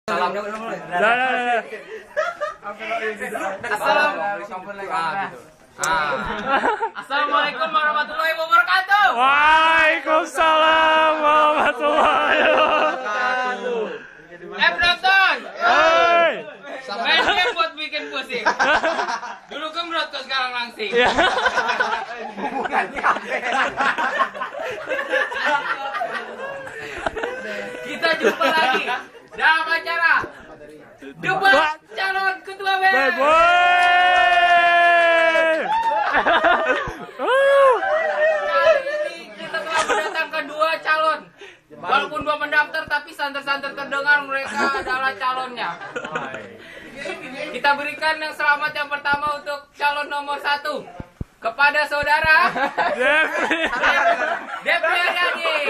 Salam. Assalamualaikum warahmatullahi wabarakatuh. Waalaikumsalam warahmatullahi wabarakatuh. Penonton. Hei. Mainnya buat bikin pusing. Dulu gembrot kok sekarang langsing. Kita jumpa lagi dalam acara debat calon ketua BEM. Kali ini kita telah mendatangkan dua calon. Walaupun dua pendaftar, tapi santer-santer terdengar mereka adalah calonnya. Kita berikan yang selamat yang pertama untuk calon nomor 1 kepada saudara Depri Aryadi.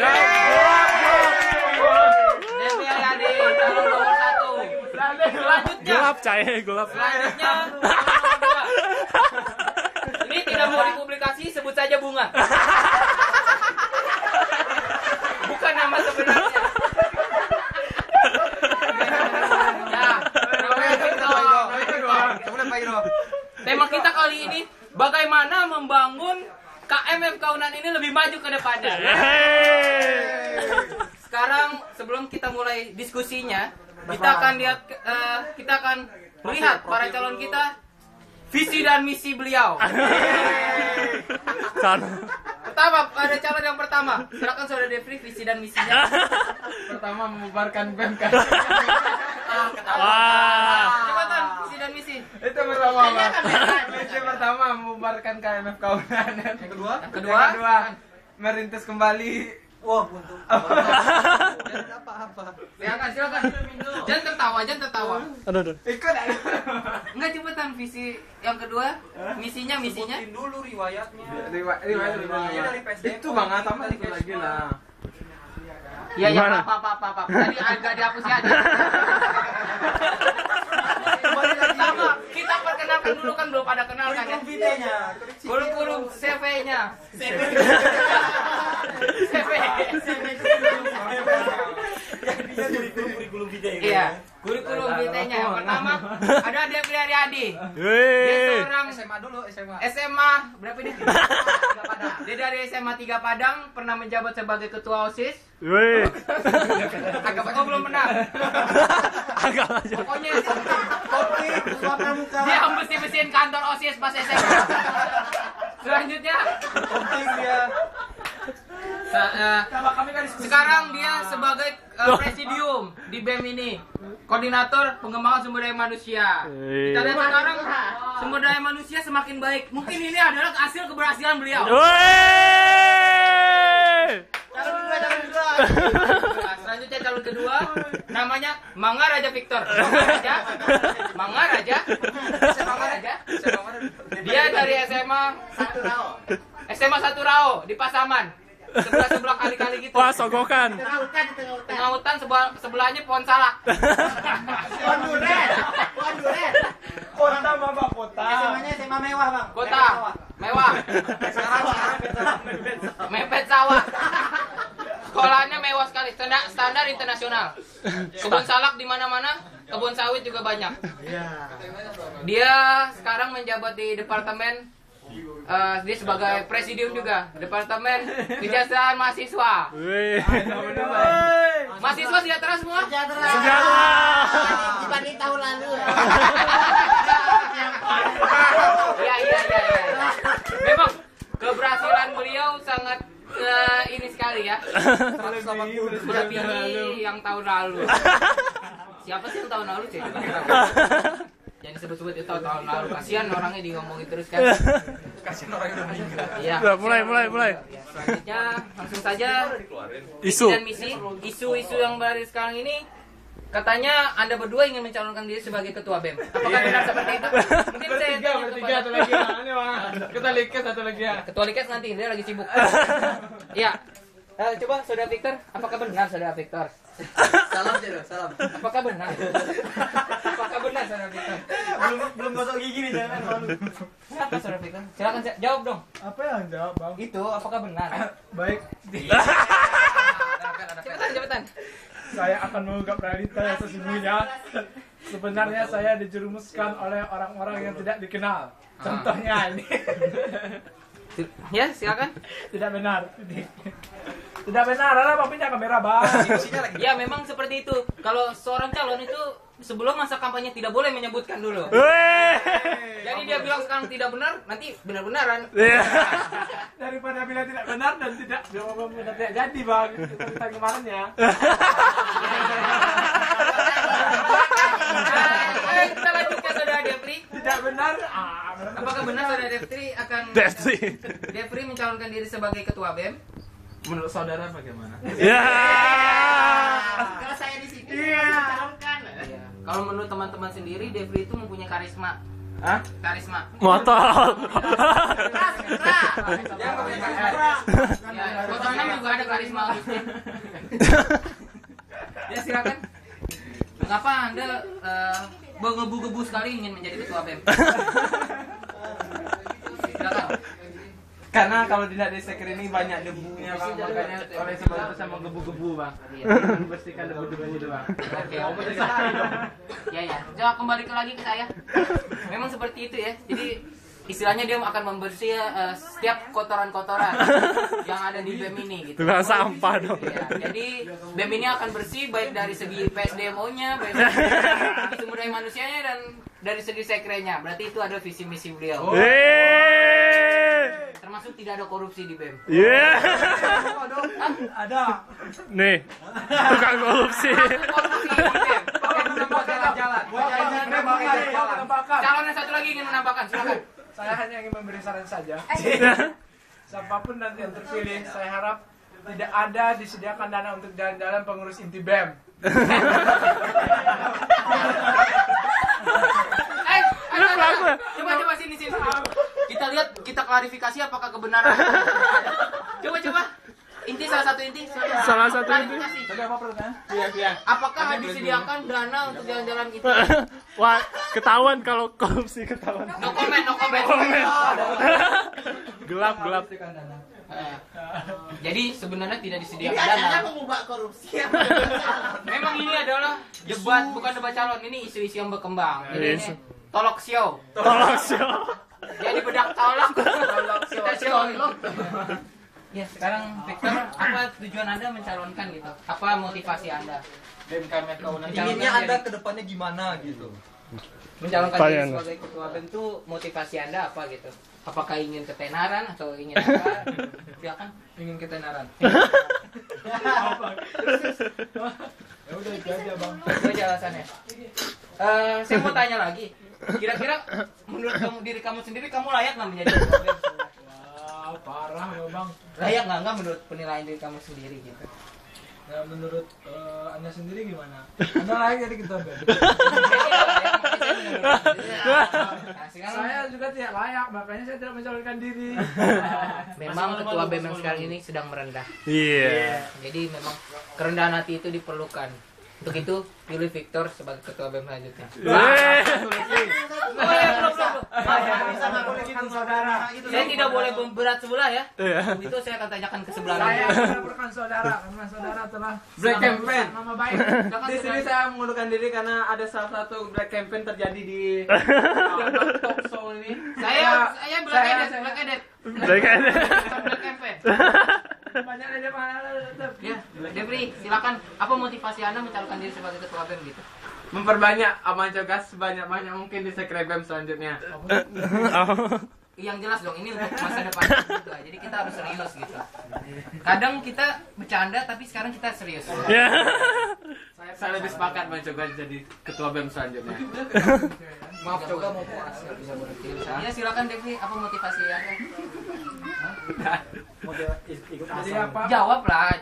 Depri Aryadi, calon nomor 1. Selanjutnya, Gelap cahaya gelap. selanjutnya calon nomor 2. Ini tidak mau dipublikasi, sebut saja Bunga. Bukan nama sebenarnya. Tema kita kali ini bagaimana membangun KMF Kaunan ini lebih maju ke depannya. Sekarang sebelum kita mulai diskusinya, kita akan melihat para calon kita visi dan misi beliau. Pertama, ada calon yang pertama. Silakan Saudara Depri, visi dan misinya. Pertama, membubarkan BEM kan. Cepetan, visi dan misi. Itu pertama, Pak. Misi pertama membubarkan KMF Kaunan. Yang kedua? Yang kedua? Yang kedua, merintis kembali. Wah, buntu. Silakan. Jangan tertawa. Aduh. Ikut ada. Enggak, cepetan visi yang kedua, misinya. Sebutin dulu riwayatnya. Riwayat. Dari PSDM. Itu Bang Atama ikut lagi lah. Ya, Gimana? apa. Tadi agak dihapus ya. Pertama, kita perkenalkan dulu kan belum pada kenal kan ya. Kurikulum CV-nya. Iya, kurikulum vitae-nya. Yang pertama ada Depri Aryadi. Dia seorang SMA berapa dia? Dia dari SMA 3 Padang, pernah menjabat sebagai ketua OSIS. Agak belum pernah. Agak aja. Pokoknya dia bersih-bersihin kantor OSIS pas SMA. Selanjutnya sekarang dia sebagai presidium di BEM ini, koordinator pengembangan sumber daya manusia. Kita lihat sekarang sumber daya manusia semakin baik. Mungkin ini adalah hasil keberhasilan beliau. Selanjutnya calon kedua, namanya Mangga Raja Victor. Mangga Raja. Dia dari SMA 1 Rao di Pasaman. Sebelah kali-kali gitu. Wah, sogokan. Tengah hutan sebelahnya pohon salak. Pohon duren. Kota, Bapak, kota. SMA-nya SMA mewah, Bang. Kota mewah. Mepet sawah. Sekolahnya mewah sekali, standar internasional. Kebun salak di mana-mana, kebun sawit juga banyak. Dia sekarang menjabat di departemen, dia sebagai presidium juga, departemen kesejahteraan mahasiswa. Mahasiswa sejahtera semua? Sejahtera. Dibanding tahun lalu. Iya. Memang keberhasilan beliau sangat ini sekali ya. Melebihi yang tahun lalu. Siapa sih yang tahun lalu sih? Jangan sebut-sebut itu tahun lalu. Kasihan orangnya diomongin terus kan. Kasihan orang yang udah meninggal. Iya. Mulai. Ya, selanjutnya langsung saja Isu. dan misi. Isu-isu yang baru sekarang ini, katanya Anda berdua ingin mencalonkan diri sebagai ketua BEM. Apakah benar seperti itu? Mungkin saya tanya Bertiga satu lagi. Ini Bang. Kita liket satu lagi ya. Ketua Liket nanti, dia lagi sibuk. Iya. Coba Saudara Victor, apakah benar Saudara Victor? Salam. Apakah benar? Apakah benar Saudara Victor? Belum gosok gigi nih, jangan malu. Apa Saudara Victor? Silakan jawab dong. Apa yang jawab, Bang? Itu apakah benar? Baik. Cepetan. saya akan mengungkap realita yang sesungguhnya. Sebenarnya saya dijerumuskan oleh orang-orang yang tidak dikenal. Contohnya ini. Ya, silakan. Tidak benar. Tidak benar, ada papinya kamera bang. Ya, memang seperti itu. Kalau seorang calon itu sebelum masa kampanye tidak boleh menyebutkan dulu. Jadi dia bilang sekarang tidak benar, nanti benar-benaran. Daripada bilang tidak benar dan tidak jadi bang. Kita kemarin ya. Kita lanjutkan saudara Devri. Tidak benar. Apakah benar saudara Devri akan Devri mencalonkan diri sebagai ketua BEM? Menurut saudara bagaimana? Ya. Kalau saya di sini, calonkan. Kalau menurut teman-teman sendiri, Devri itu mempunyai karisma. Hah? Karisma. Motor. Ya, Kota 6 juga ada karisma Agustin. Ya, silakan. Mengapa Anda menggebu-gebu sekali ingin menjadi ketua BEM? Silakan. Karena kalau tidak di seker ini banyak debunya bang, makanya oleh sebab itu saya mau gebu-gebu bang. Membersihkan debu-debu itu bang. Oke, ya ya. Coba kembali lagi ke saya. Memang seperti itu ya. Jadi istilahnya dia akan membersih setiap kotoran-kotoran yang ada di BEM ini gitu. Tukang sampah dong. Ya, jadi BEM ini akan bersih baik dari segi PSDMO-nya, baik dari segi sumber daya manusianya dan dari segi sekrenya. Berarti itu ada visi misi beliau. Termasuk tidak ada korupsi di BEM. Ada. Nih, tukang korupsi. Korupsi di BEM. Buat jalan-jalan. Calon yang satu lagi ingin menambahkan, silakan. Saya hanya ingin memberi saran saja. Siapapun nanti yang terpilih, saya harap tidak ada disediakan dana untuk jalan-jalan pengurus inti BEM. Coba sini. Kita lihat, kita klarifikasi apakah kebenaran. Coba. Inti salah satu inti. Salah satu inti. Klarifikasi. Tadi apa pertanyaan? Iya. Apakah disediakan dana untuk jalan-jalan itu? Wah, ketahuan kalau korupsi ketahuan. No comment. Gelap. Jadi sebenarnya tidak disediakan Ini dana. mengubah korupsi. Memang ini adalah debat, bukan debat calon. Ini isu-isu yang berkembang. Jadi ini talk show. Jadi bedak tolak. Kita show. Ya, sekarang Victor, apa tujuan Anda mencalonkan gitu? Apa motivasi Anda? Inginnya Anda ke depannya gimana gitu. Mencalonkan diri sebagai ketua BEM itu motivasi Anda apa gitu? Apakah ingin ketenaran atau ingin apa? Silakan. Ingin ketenaran. Ya udah itu aja bang. Itu aja alasannya. Saya mau tanya lagi. Kira-kira menurut diri kamu sendiri kamu layak nggak menjadi ketua BEM? Parah ya bang. Layak nggak menurut penilaian diri kamu sendiri gitu? Ya menurut Anda sendiri gimana? Anda layak jadi ketua BEM. Saya juga tidak layak, makanya saya tidak mencalonkan diri. Memang ketua BEM yang sekarang ini sedang merendah. Iya. Jadi memang kerendahan hati itu diperlukan. Untuk itu pilih Victor sebagai ketua BEM selanjutnya. Saya tidak boleh berat sebelah ya. Itu saya akan tanyakan ke sebelah. Saya melaporkan saudara karena saudara telah Black campaign. nama baik. Di sini saya mengundurkan diri karena ada salah satu black campaign terjadi di talk show ini. Saya Black Cadet. Black campaign. Banyak ada mana? Ya, Devri, silakan. Apa motivasi Anda mencalonkan diri sebagai ketua BEM gitu? Memperbanyak aman cogas sebanyak-banyak mungkin di Sekre BEM selanjutnya. Yang jelas dong, ini untuk masa depan juga. Jadi kita harus serius gitu. Kadang kita bercanda tapi sekarang kita serius. Saya lebih sepakat aman cogas jadi ketua BEM selanjutnya. Maaf coba mau puas. Ya silakan Devri, apa motivasi Anda? Jadi apa? Jawab lah.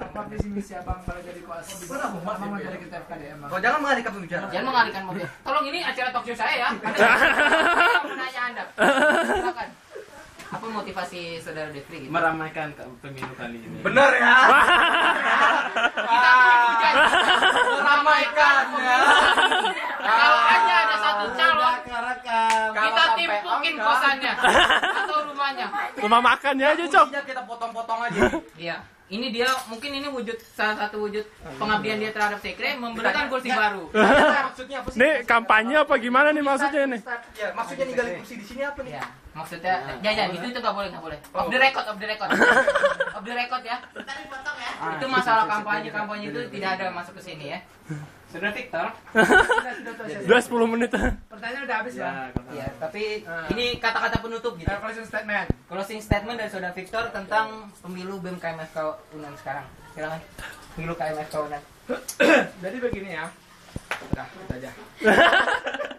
Apa visi misi abang kalau jadi koas? Abang mau jadi ketua FKDM. Jangan mengalihkan pembicaraan. Jangan mengalihkan mobil. Tolong ini acara talk show saya ya. Anda menanya Anda. Silakan. Apa motivasi saudara Devri gitu? Meramaikan pemilu kali ini. Benar ya. Kita hujan. Meramaikan ya. Kalau hanya ada satu calon, kita timpukin kosannya atau rumahnya. Rumah makannya aja, Cok. Kita potong-potong aja. Iya. ini dia mungkin ini salah satu wujud pengabdian dia terhadap sekre, memberikan kursi baru. Maksudnya apa sih? Nih kampanye apa gimana nih maksudnya nih? Ya, maksudnya ninggalin kursi di sini apa nih? Ya, maksudnya jangan itu nggak boleh. Off the record. Off the record ya. Itu masalah kampanye itu tidak ada masuk ke sini ya. Sudah Victor? Sudah 10 menit. Pertanyaan udah habis Bang. Ya, tapi ini kata-kata penutup gitu. Closing statement. Closing statement dari Saudara Victor tentang pemilu BEM KMFK UNAN sekarang. Silakan. Pemilu KMFK UNAN. Jadi begini ya. Udah, kita aja.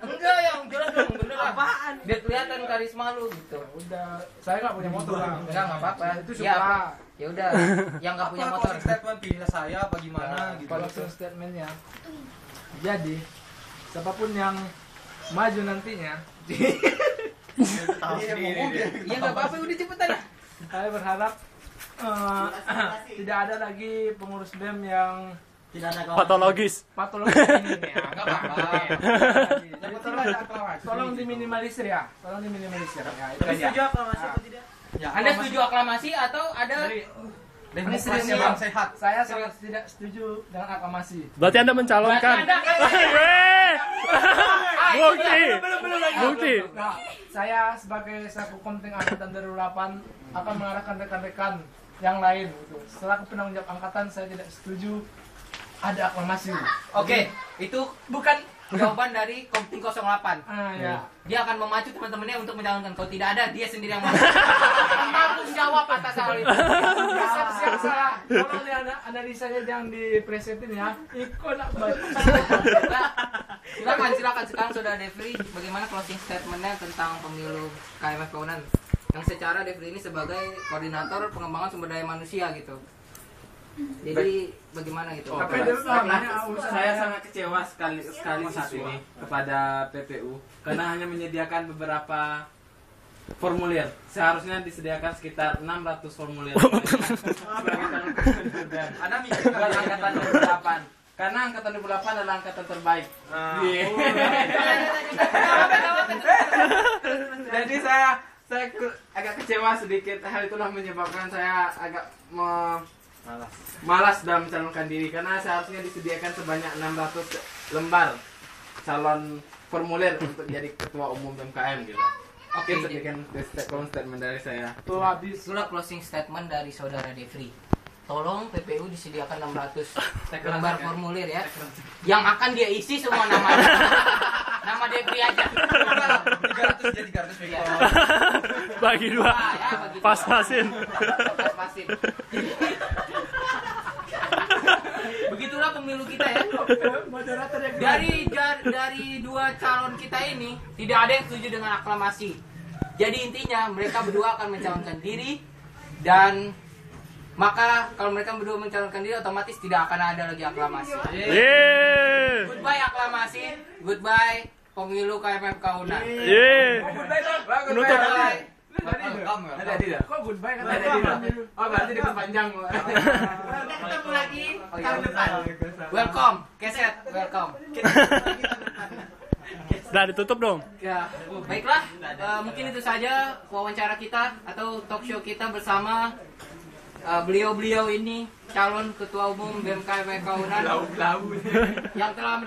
Enggak, yang jelas dong, bener lah. Apaan? Biar kelihatan karisma lu gitu. Udah, saya nggak punya motor Bang. Enggak apa-apa. Itu Ya, suka. ya udah, yang nggak punya motor. Closing statement pilih saya apa gimana gitu. Closing statementnya. Jadi, siapapun yang maju nantinya, Iya nggak apa-apa, udah cepetan. saya berharap tidak ada lagi pengurus BEM yang Patologis. patologis ini ya. Nggak apa-apa. Jadi tolong diminimalisir ya. Tolong diminimalisir ya. Itu aja. Setuju aklamasi apa tidak? Ya, Anda setuju aklamasi atau ada demokrasi yang sehat. Saya sangat tidak setuju dengan aklamasi. Berarti Anda mencalonkan. Weh. Bukti. Bukti. Nah, saya sebagai selaku Komting Angkatan 2008 akan mengarahkan rekan-rekan yang lain gitu. Selaku penanggung jawab angkatan saya tidak setuju ada aklamasi. Oke, itu bukan jawaban dari Komting 08. Ya. Dia akan memacu teman-temannya untuk mencalonkan. Kalau tidak ada, dia sendiri yang mampu jawab atas hal itu. Siap salah. Tolong nih analisanya jangan dipresetin ya. Ikut nak baca. Silakan sekarang Saudara Devri, bagaimana closing statementnya tentang pemilu KMFK UNAN? Yang secara Devri ini sebagai koordinator pengembangan sumber daya manusia gitu. Jadi bagaimana gitu? Tapi dulu nanya Saya sangat kecewa sekali saat ini kepada PPU karena hanya menyediakan beberapa formulir. Seharusnya disediakan sekitar 600 formulir. Sebagai calon presiden BEM. Ada mikir Bukan angkatan 2008. Karena angkatan 2008 adalah angkatan terbaik. Iya. Jadi saya agak kecewa sedikit. Hal itulah menyebabkan saya agak malas dalam mencalonkan diri karena seharusnya disediakan sebanyak 600 lembar calon formulir untuk jadi ketua umum BMKM gitu. Oke, sekian statement dari saya. tuh habis. Itulah closing statement dari Saudara Devri. Tolong PPU disediakan 600 lembar formulir ya. Yang akan dia isi semua namanya. Nama Devri aja. 300 jadi 300 Ya. Bagi dua. Pas-pasin. Pas-pasin. Begitulah pemilu kita ya. Dari dua calon kita ini tidak ada yang setuju dengan aklamasi. Jadi intinya mereka berdua akan mencalonkan diri dan maka kalau mereka berdua mencalonkan diri otomatis tidak akan ada lagi aklamasi. Yeay. Goodbye aklamasi, goodbye pemilu KMFK UNAN. Yeay. Menutup. Bye. Kok goodbye kata Oh, berarti diperpanjang. Ketemu lagi tahun depan. Welcome, Keset, welcome. Sudah ditutup dong. Ya, baiklah. Mungkin itu saja wawancara kita atau talk show kita bersama beliau-beliau ini calon ketua umum BMKMFK UNAN yang telah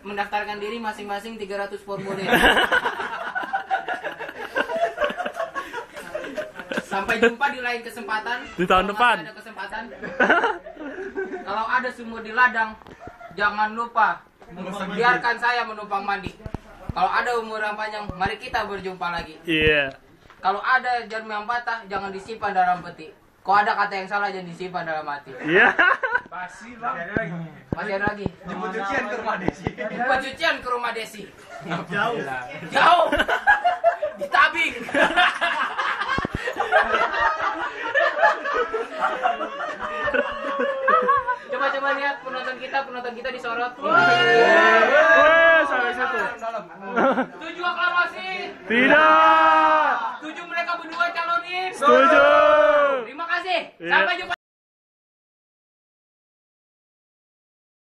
mendaftarkan diri masing-masing 300 formulir. Sampai jumpa di lain kesempatan. Di tahun Kalau depan. masih ada kesempatan. Kalau ada sumur di ladang, jangan lupa biarkan saya menumpang mandi. Kalau ada umur yang panjang, mari kita berjumpa lagi. Iya. Kalau ada jarum yang patah, jangan disimpan dalam peti. Kalau ada kata yang salah, jangan disimpan dalam hati. Iya. Pasti Bang. Masih ada lagi. jemput cucian ke rumah Desi. Pencucian ke rumah Desi. Jauh. Jauh. Di tabing. Coba lihat penonton kita disorot. Weh, sampai situ. Tujuh aklamasi. Tidak. Tujuh mereka berdua calonin. Setuju. Terima kasih. Iya. Sampai jumpa.